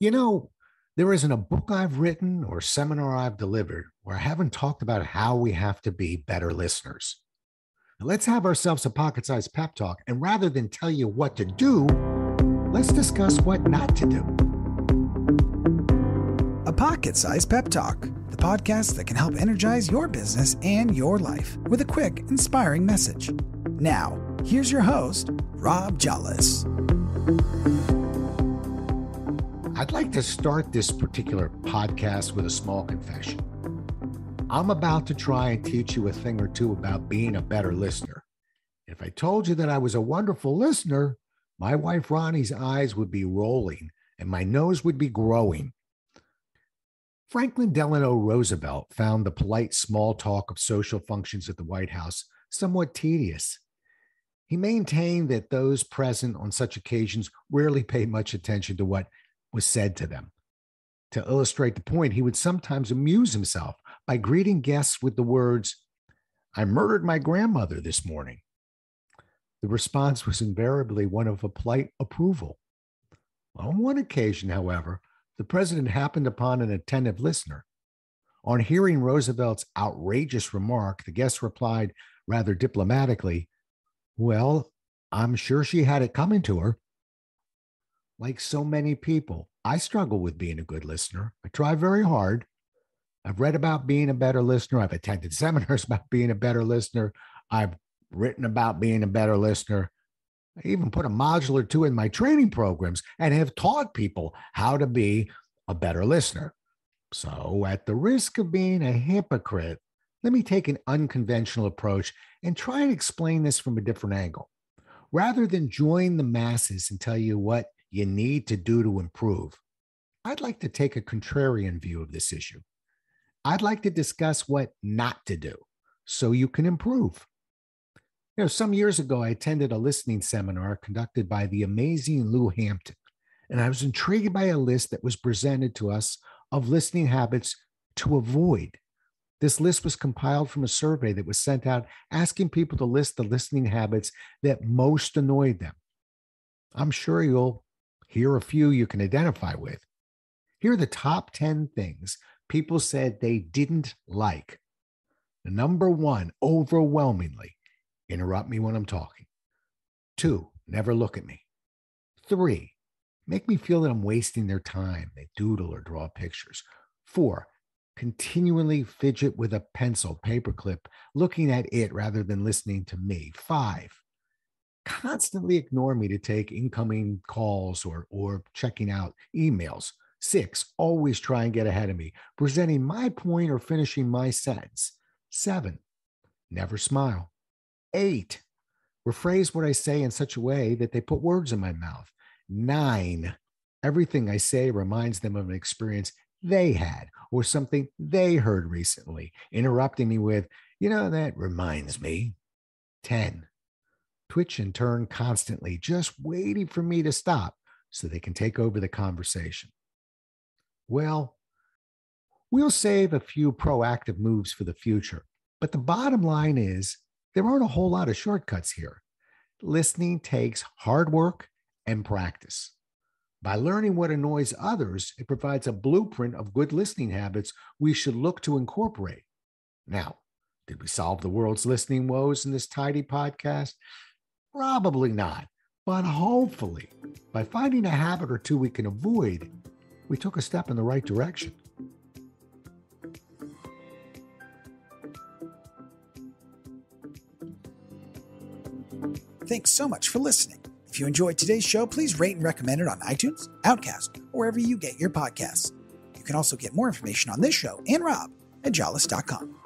You know, there isn't a book I've written or seminar I've delivered where I haven't talked about how we have to be better listeners. Now, let's have ourselves a pocket sized pep talk, and rather than tell you what to do, let's discuss what not to do. A Pocket Sized Pep Talk, the podcast that can help energize your business and your life with a quick, inspiring message. Now, here's your host, Rob Jollis. I'd like to start this particular podcast with a small confession. I'm about to try and teach you a thing or two about being a better listener. If I told you that I was a wonderful listener, my wife Ronnie's eyes would be rolling and my nose would be growing. Franklin Delano Roosevelt found the polite small talk of social functions at the White House somewhat tedious. He maintained that those present on such occasions rarely paid much attention to what was said to them. To illustrate the point, he would sometimes amuse himself by greeting guests with the words, "I murdered my grandmother this morning." The response was invariably one of a polite approval. On one occasion, however, the president happened upon an attentive listener. On hearing Roosevelt's outrageous remark, the guest replied rather diplomatically, "Well, I'm sure she had it coming to her." Like so many people, I struggle with being a good listener. I try very hard. I've read about being a better listener. I've attended seminars about being a better listener. I've written about being a better listener. I even put a module or two in my training programs and have taught people how to be a better listener. So, at the risk of being a hypocrite, let me take an unconventional approach and try and explain this from a different angle. Rather than join the masses and tell you what you need to do to improve, I'd like to take a contrarian view of this issue. I'd like to discuss what not to do so you can improve. Some years ago, I attended a listening seminar conducted by the amazing Lou Hampton, and I was intrigued by a list that was presented to us of listening habits to avoid. This list was compiled from a survey that was sent out asking people to list the listening habits that most annoyed them. I'm sure you'll hear a few you can identify with. Here are the top 10 things people said they didn't like. Number 1, overwhelmingly, interrupt me when I'm talking. 2, never look at me. 3, make me feel that I'm wasting their time. They doodle or draw pictures. 4, continually fidget with a pencil, paperclip, looking at it rather than listening to me. 5, constantly ignore me to take incoming calls or checking out emails. 6, always try and get ahead of me, presenting my point or finishing my sentence. 7, never smile. 8, rephrase what I say in such a way that they put words in my mouth. 9, everything I say reminds them of an experience they had or something they heard recently, interrupting me with, that reminds me. 10, twitch and turn constantly, just waiting for me to stop so they can take over the conversation. Well, we'll save a few proactive moves for the future, but the bottom line is there aren't a whole lot of shortcuts here. Listening takes hard work and practice. By learning what annoys others, it provides a blueprint of good listening habits we should look to incorporate. Now, did we solve the world's listening woes in this tidy podcast? Probably not, but hopefully, by finding a habit or two we can avoid, we took a step in the right direction. Thanks so much for listening. If you enjoyed today's show, please rate and recommend it on iTunes, Outcast, or wherever you get your podcasts. You can also get more information on this show and Rob at jollis.com.